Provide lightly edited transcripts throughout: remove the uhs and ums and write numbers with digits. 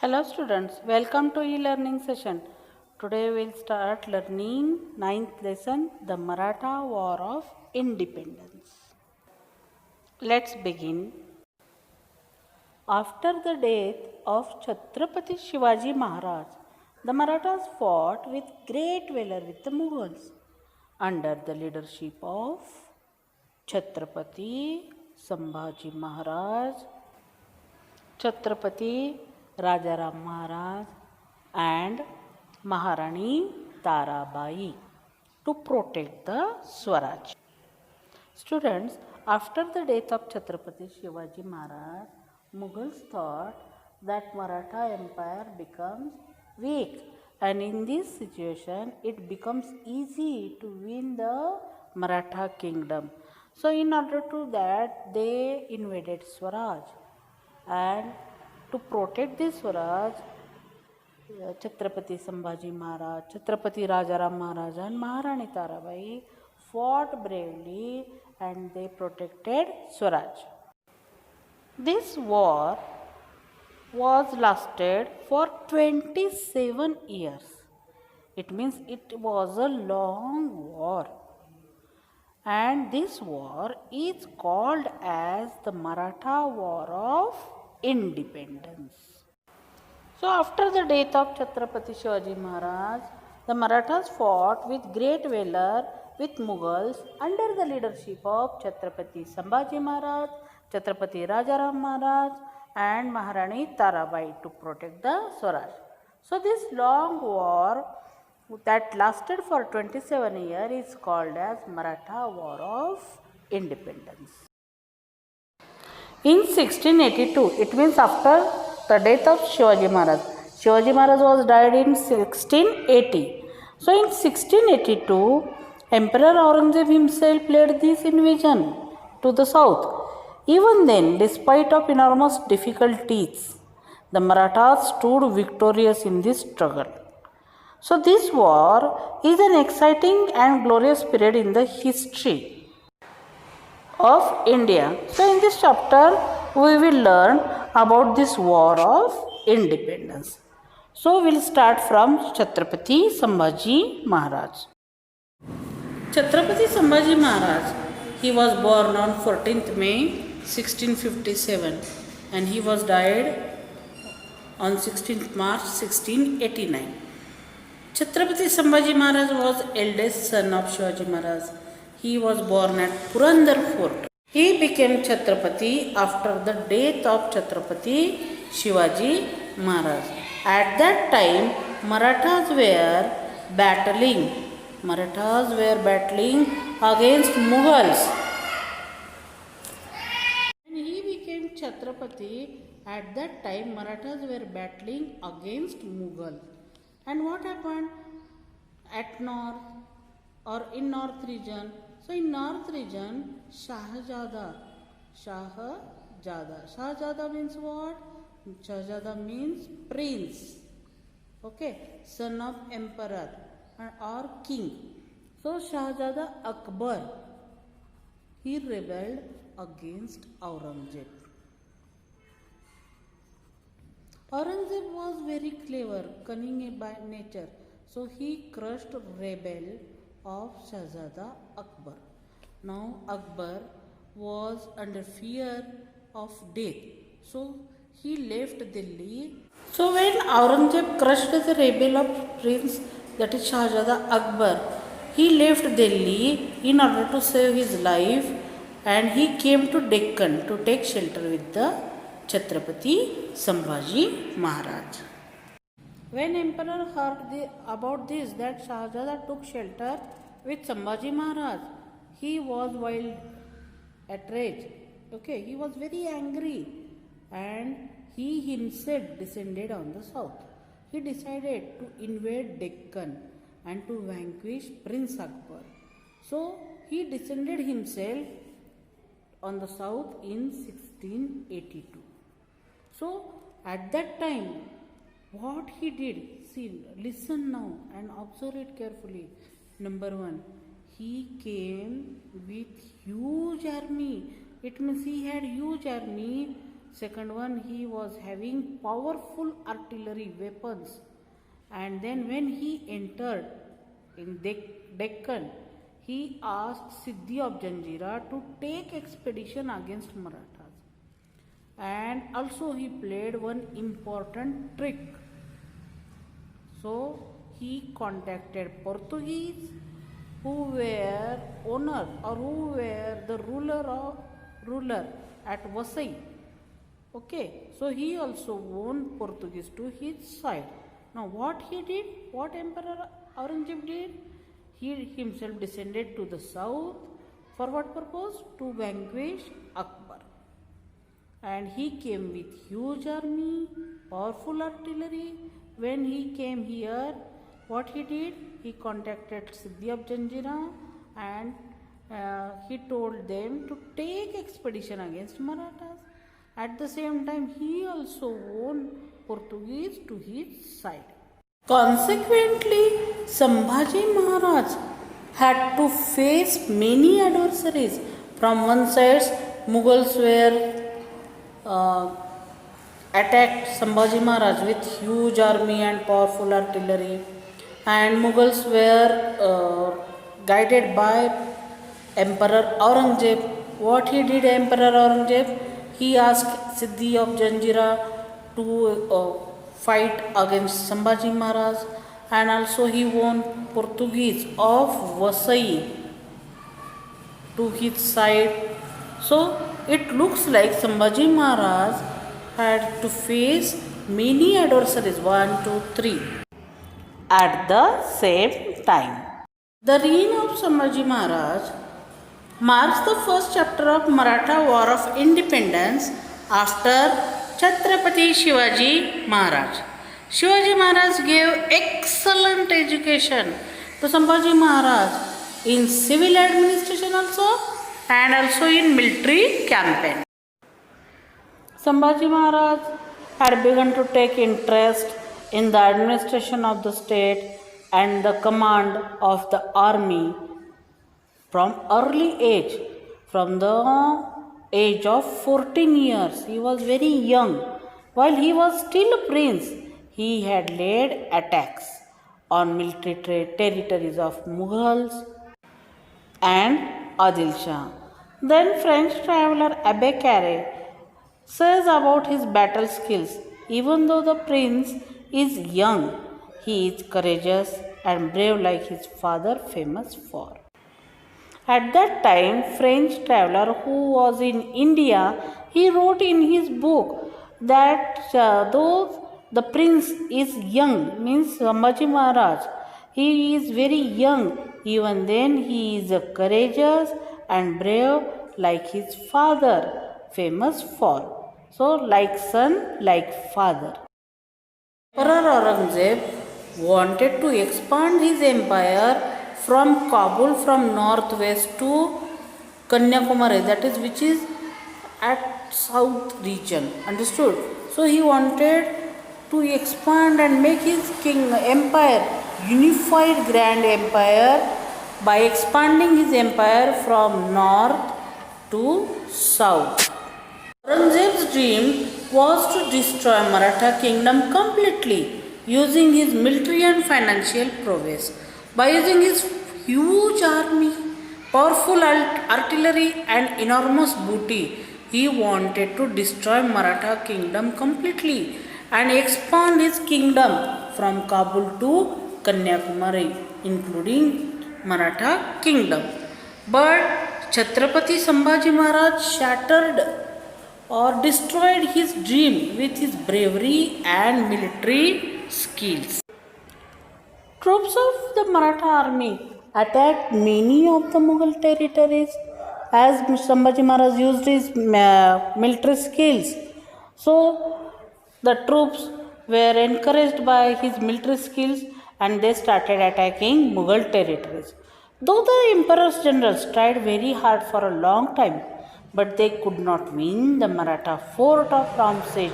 Hello students, welcome to e-learning session. Today we'll start learning 9th lesson, the Maratha War of Independence. Let's begin. After the death of Chhatrapati Shivaji Maharaj, the Marathas fought with great valor with the Mughals under the leadership of Chhatrapati Sambhaji Maharaj, Chhatrapati Rajaram Maharaj and Maharani Tarabai to protect the Swaraj. Students, after the death of Chhatrapati Shivaji Maharaj, Mughals thought that Maratha Empire becomes weak, and in this situation it becomes easy to win the Maratha kingdom. So in order to that they invaded Swaraj, and to protect this Swaraj, Chhatrapati Sambhaji Maharaj, Chhatrapati Rajaram Maharaj and Maharani Tarabai fought bravely and they protected Swaraj. This war was lasted for 27 years. It means it was a long war. And this war is called as the Maratha War of Independence. So after the death of Chhatrapati Shivaji Maharaj, the Marathas fought with great valor with Mughals under the leadership of Chhatrapati Sambhaji Maharaj, Chhatrapati Rajaram Maharaj and Maharani Tarabai to protect the Swaraj. So this long war that lasted for 27 years is called as Maratha War of Independence. In 1682, it means after the death of Shivaji Maharaj. Shivaji Maharaj was died in 1680. So in 1682, Emperor Aurangzeb himself led this invasion to the south. Even then, despite of enormous difficulties, the Marathas stood victorious in this struggle. So this war is an exciting and glorious period in the history of India. So in this chapter, we will learn about this war of independence. So we'll start from Chhatrapati Sambhaji Maharaj. Chhatrapati Sambhaji Maharaj, he was born on 14th May 1657 and he was died on 16th March 1689. Chhatrapati Sambhaji Maharaj was eldest son of Shivaji Maharaj. He was born at Purandar Fort. He became Chhatrapati after the death of Chhatrapati Shivaji Maharaj. At that time, Marathas were battling against Mughals. When he became Chhatrapati, at that time Marathas were battling against Mughal. And what happened at north or in north region? So in north region, Shahjada means what? Shahjada means prince, okay, son of emperor or king. So Shahjada Akbar, he rebelled against Aurangzeb. Aurangzeb was very clever, cunning by nature. So he crushed rebel of Shahzada Akbar. Now Akbar was under fear of death. So he left Delhi. So when Aurangzeb crushed the rebel of prince, that is Shahzada Akbar, he left Delhi in order to save his life and he came to Deccan to take shelter with the Chhatrapati Sambhaji Maharaj. When emperor heard about this, that Shahzada took shelter with Sambhaji Maharaj, he was wild at rage. Okay, he was very angry and he himself descended on the south. He decided to invade Deccan and to vanquish Prince Akbar. So he descended himself on the south in 1682. So at that time, what he did, see, listen now and observe it carefully. Number one, he came with huge army. It means he had huge army Second one, he was having powerful artillery weapons. And then when he entered in Deccan, he asked Siddhi of Janjira to take expedition against Marathas. And also he played one important trick. So he contacted Portuguese who were owner or who were the ruler at Vasai. Okay, so he also won Portuguese to his side. Now what he did, what Emperor Aurangzeb did, he himself descended to the south. For what purpose? To vanquish Akbar. And he came with huge army, powerful artillery. When he came here, what he did? He contacted Siddhi of Janjira and he told them to take expedition against Marathas. At the same time, he also won Portuguese to his side. Consequently, Sambhaji Maharaj had to face many adversaries. From one side, Mughals were attacked Sambhaji Maharaj with huge army and powerful artillery, and Mughals were guided by Emperor Aurangzeb. What he did, Emperor Aurangzeb? He asked Siddhi of Janjira to fight against Sambhaji Maharaj, and also he won Portuguese of Vasai to his side. So it looks like Sambhaji Maharaj had to face many adversaries, 1, 2, 3, at the same time. The reign of Sambhaji Maharaj marks the first chapter of Maratha War of Independence after Chhatrapati Shivaji Maharaj. Shivaji Maharaj gave excellent education to Sambhaji Maharaj in civil administration also and also in military campaign. Sambhaji Maharaj had begun to take interest in the administration of the state and the command of the army from early age. From the age of 14 years, he was very young. While he was still a prince, he had led attacks on military territories of Mughals and Adil Shah. Then French traveler Abbe Carré says about his battle skills, even though the prince is young, he is courageous and brave like his father famous for. At that time, French traveler who was in India, he wrote in his book that though the prince is young, means Sambhaji Maharaj, he is very young, even then he is courageous and brave like his father famous for. So like son, like father. Emperor Aurangzeb wanted to expand his empire from Kabul from northwest to Kanyakumari, that is which is at south region. Understood? So he wanted to expand and make his empire unified grand empire by expanding his empire from north to south. Aurangzeb's dream was to destroy Maratha kingdom completely using his military and financial prowess. By using his huge army, powerful artillery and enormous booty, he wanted to destroy Maratha kingdom completely and expand his kingdom from Kabul to Kanyakumari, including Maratha kingdom. But Chhatrapati Sambhaji Maharaj shattered or destroyed his dream with his bravery and military skills. Troops of the Maratha army attacked many of the Mughal territories as Sambhaji Maharaj used his military skills. So the troops were encouraged by his military skills and they started attacking Mughal territories. Though the emperor's generals tried very hard for a long time, but they could not win the Maratha fort of Ramsej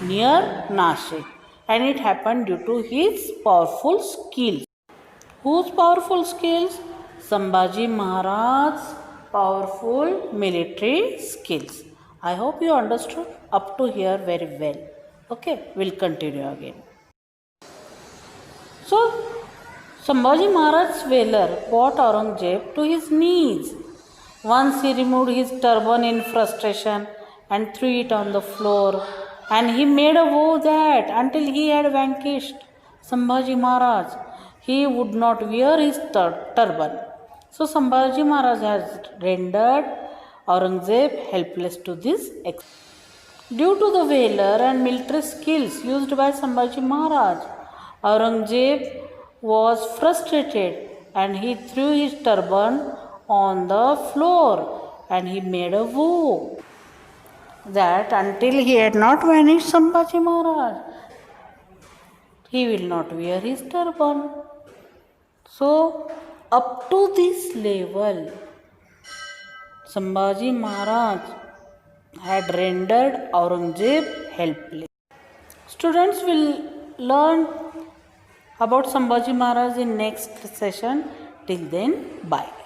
near Nashik, and it happened due to his powerful skills. Whose powerful skills? Sambhaji Maharaj's powerful military skills. I hope you understood up to here very well. Okay, we'll continue again. So, Sambhaji Maharaj's valor brought Aurangzeb to his knees. Once he removed his turban in frustration and threw it on the floor, and he made a vow that until he had vanquished Sambhaji Maharaj, he would not wear his turban. So Sambhaji Maharaj has rendered Aurangzeb helpless to this extent. Due to the valor and military skills used by Sambhaji Maharaj, Aurangzeb was frustrated and he threw his turban on the floor and he made a vow that until he had not vanished Sambhaji Maharaj, he will not wear his turban. So, up to this level, Sambhaji Maharaj had rendered Aurangzeb helpless. Students will learn about Sambhaji Maharaj in next session. Till then, bye.